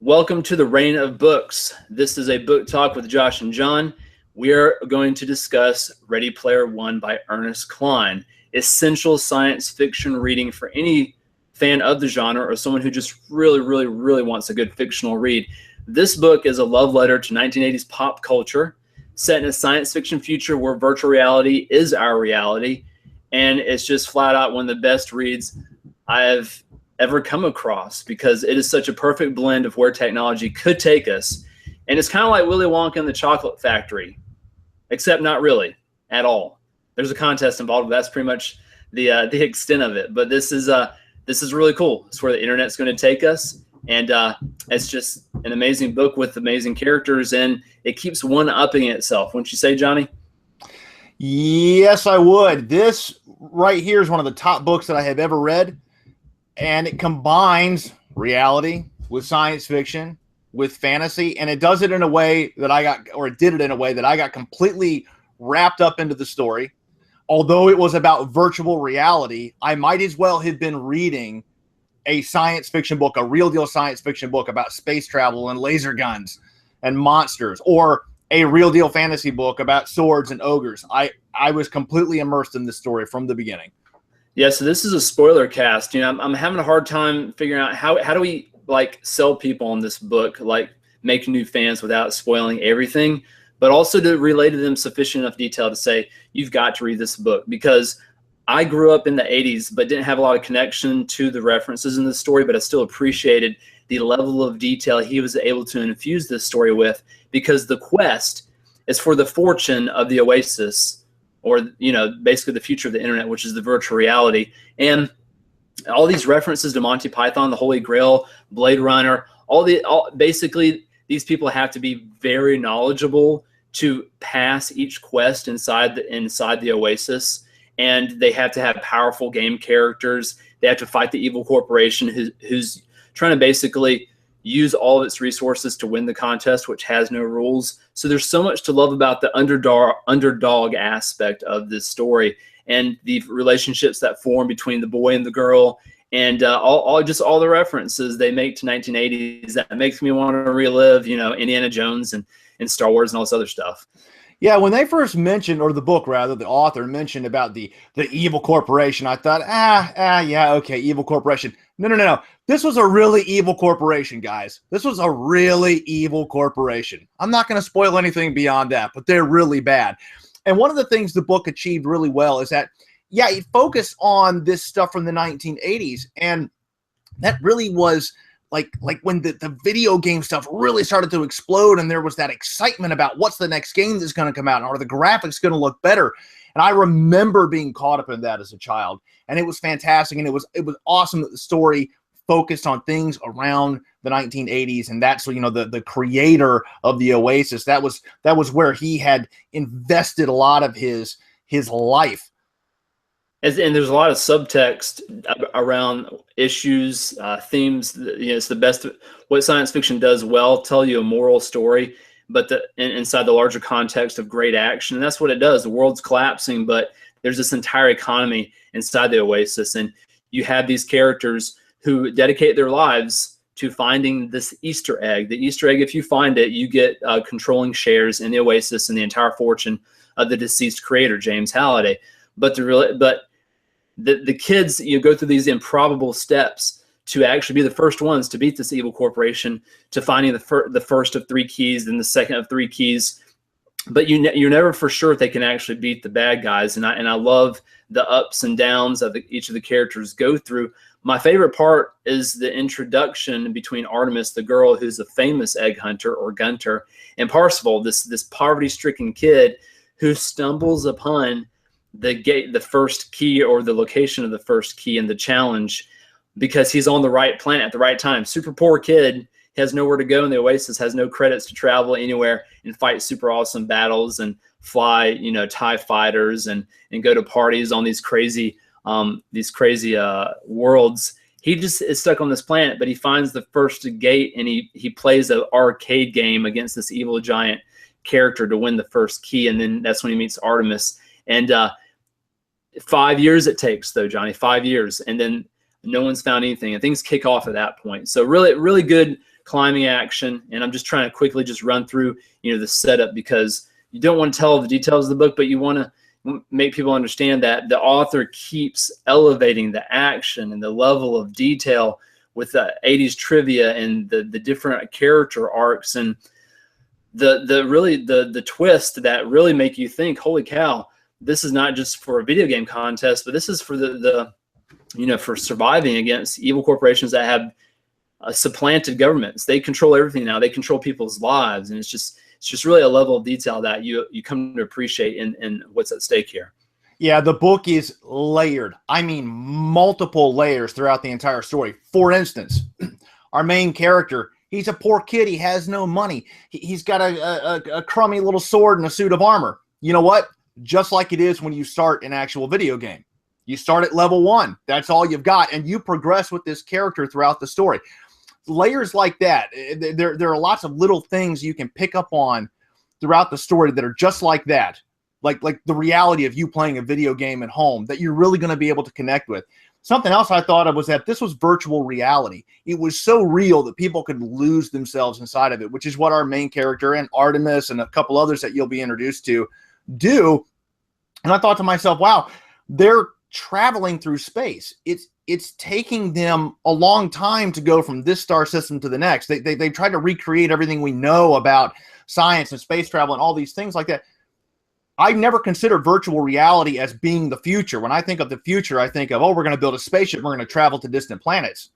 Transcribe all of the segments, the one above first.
Welcome to the Reign of Books. This is a book talk with Josh and John. We are going to discuss Ready Player One by Ernest Cline, essential science fiction reading for any fan of the genre or someone who just really wants a good fictional read. This book is a love letter to 1980s pop culture, set in a science fiction future where virtual reality is our reality, and it's just flat out one of the best reads I've ever come across because it is such a perfect blend of where technology could take us. And it's kind of like Willy Wonka and the Chocolate Factory, except not really at all. There's a contest involved, but that's pretty much the extent of it. But this is really cool. It's where the internet's going to take us, and it's just an amazing book with amazing characters, and it keeps one-upping itself. Wouldn't you say, Johnny? Yes, I would. This right here is one of the top books that I have ever read. And it combines reality with science fiction, with fantasy, and it does it in a way that it did it in a way that I got completely wrapped up into the story. Although it was about virtual reality, I might as well have been reading a science fiction book, a real deal science fiction book about space travel and laser guns and monsters, or a real deal fantasy book about swords and ogres. I was completely immersed in this story from the beginning. Yeah, so this is a spoiler cast. You know, I'm having a hard time figuring out how do we like sell people on this book, like make new fans without spoiling everything, but also to relay to them sufficient enough detail to say you've got to read this book, because I grew up in the 80s but didn't have a lot of connection to the references in the story, but I still appreciated the level of detail he was able to infuse this story with, because the quest is for the fortune of the Oasis, or, you know, basically the future of the internet, which is the virtual reality. And all these references to Monty Python, the Holy Grail, Blade Runner, basically these people have to be very knowledgeable to pass each quest inside the Oasis. And they have to have powerful game characters. They have to fight the evil corporation who's trying to basically use all of its resources to win the contest, which has no rules. So there's so much to love about the underdog aspect of this story, and the relationships that form between the boy and the girl, and all the references they make to 1980s that makes me want to relive, you know, Indiana Jones and Star Wars and all this other stuff. Yeah, when they first mentioned, or the book rather, the author mentioned about the evil corporation, I thought, yeah, okay, evil corporation. No. This was a really evil corporation, guys. This was a really evil corporation. I'm not going to spoil anything beyond that, but they're really bad. And one of the things the book achieved really well is that, yeah, it focused on this stuff from the 1980s, and that really was like when the video game stuff really started to explode, and there was that excitement about what's the next game that's going to come out, or the graphics going to look better. And I remember being caught up in that as a child, and it was fantastic, and it was awesome that the story focused on things around the 1980s, and that's, you know, the creator of the Oasis. That was where he had invested a lot of his life. And there's a lot of subtext around issues, themes. You know, it's the best. What science fiction does well, tell you a moral story, but inside the larger context of great action. And that's what it does. The world's collapsing, but there's this entire economy inside the Oasis, and you have these characters who dedicate their lives to finding this Easter egg. The Easter egg, if you find it, you get controlling shares in the Oasis and the entire fortune of the deceased creator, James Halliday. But the kids, you go through these improbable steps to actually be the first ones to beat this evil corporation, to finding the first of three keys, then the second of three keys. But you're never for sure if they can actually beat the bad guys. And I love the ups and downs of each of the characters go through. My favorite part is the introduction between Artemis, the girl who's a famous egg hunter, or Gunter, and Parsifal, this poverty-stricken kid who stumbles upon the first key, or the location of the first key in the challenge, because he's on the right planet at the right time. Super poor kid, has nowhere to go in the Oasis, has no credits to travel anywhere and fight super awesome battles and fly, you know, TIE fighters and go to parties on these crazy worlds. He just is stuck on this planet, but he finds the first gate, and he plays an arcade game against this evil giant character to win the first key, and then that's when he meets Artemis. And 5 years it takes, though, Johnny, 5 years, and then no one's found anything, and things kick off at that point. So really good climbing action, and I'm just trying to quickly just run through, the setup, because you don't want to tell the details of the book, but you want to make people understand that the author keeps elevating the action and the level of detail with the 80s trivia and the different character arcs and the twist that really make you think, holy cow, this is not just for a video game contest, but this is for for surviving against evil corporations that have supplanted governments. They control everything now. They control people's lives, and it's just really a level of detail that you come to appreciate in what's at stake here. Yeah, the book is layered. I mean, multiple layers throughout the entire story. For instance, our main character, he's a poor kid. He has no money. He's got a crummy little sword and a suit of armor. You know what? Just like it is when you start an actual video game. You start at level 1. That's all you've got, and you progress with this character throughout the story. Layers like that, there are lots of little things you can pick up on throughout the story that are just like that. Like the reality of you playing a video game at home that you're really going to be able to connect with. Something else I thought of was that this was virtual reality. It was so real that people could lose themselves inside of it, which is what our main character and Artemis and a couple others that you'll be introduced to do. And I thought to myself, wow, they're traveling through space. It's taking them a long time to go from this star system to the next. They tried to recreate everything we know about science and space travel and all these things like that. I never considered virtual reality as being the future. When I think of the future, I think of, oh, we're going to build a spaceship. We're going to travel to distant planets.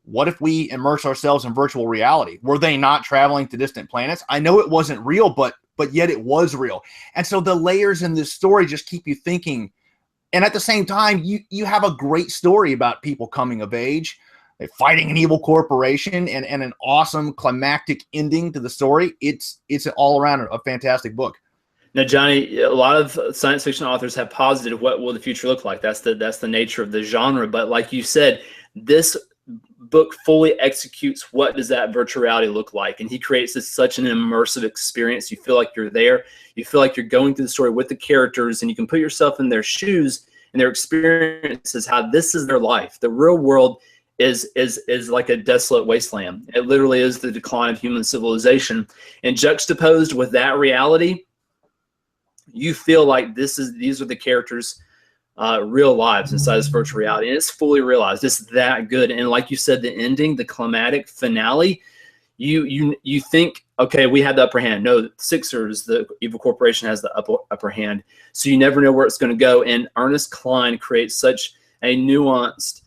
What if we immerse ourselves in virtual reality? Were they not traveling to distant planets? I know it wasn't real, but yet it was real. And so the layers in this story just keep you thinking. And at the same time, you have a great story about people coming of age, fighting an evil corporation, and an awesome climactic ending to the story. It's all around a fantastic book. Now, Johnny, a lot of science fiction authors have posited what will the future look like. That's the nature of the genre. But like you said, this book fully executes what does that virtual reality look like. And he creates such an immersive experience. You feel like you're there. You feel like you're going through the story with the characters, and you can put yourself in their shoes and their experiences, how this is their life. The real world is like a desolate wasteland. It literally is the decline of human civilization. And juxtaposed with that reality, you feel like these are the characters' real lives inside this virtual reality, and it's fully realized. It's that good. And like you said, the ending, the climatic finale, you think, okay, we had the upper hand. No, the Sixers, the evil corporation, has the upper hand. So you never know where it's going to go. And Ernest Cline creates such a nuanced,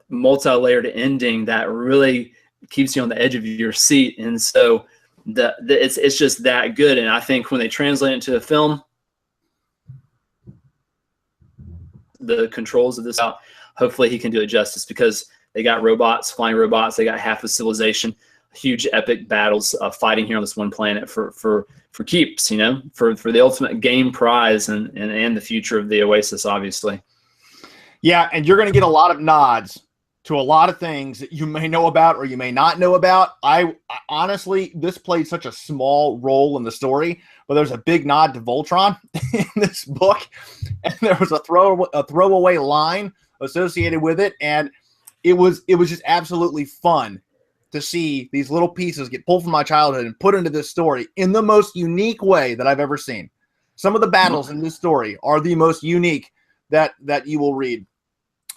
multi-layered ending that really keeps you on the edge of your seat. And so it's just that good. And I think when they translate it into a film, the controls of this out, hopefully he can do it justice, because they got robots, flying robots. They got half of civilization, huge epic battles fighting here on this one planet for keeps, for the ultimate game prize and the future of the Oasis, obviously. Yeah, and you're going to get a lot of nods to a lot of things that you may know about or you may not know about. I honestly, this played such a small role in the story, but there's a big nod to Voltron in this book, and there was a throwaway line associated with it, and it was just absolutely fun to see these little pieces get pulled from my childhood and put into this story in the most unique way that I've ever seen. Some of the battles in this story are the most unique that you will read.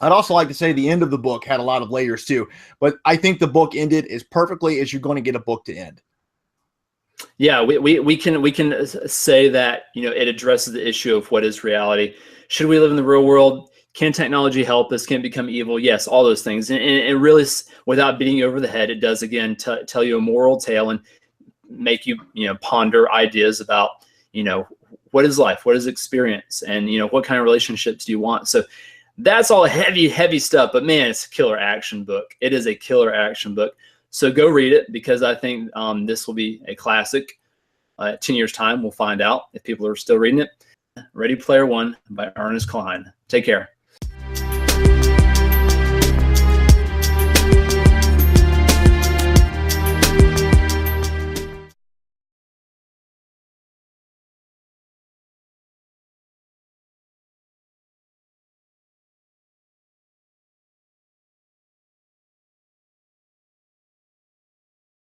I'd also like to say the end of the book had a lot of layers too, but I think the book ended as perfectly as you're going to get a book to end. Yeah, we can say that, it addresses the issue of what is reality. Should we live in the real world? Can technology help us? Can it become evil? Yes, all those things. And really, without beating you over the head, it does, again, tell you a moral tale and make you, ponder ideas about, what is life? What is experience? And, what kind of relationships do you want? So that's all heavy stuff. But, man, it's a killer action book. It is a killer action book. So go read it, because I think this will be a classic. 10 years' time, we'll find out if people are still reading it. Ready Player One by Ernest Cline. Take care.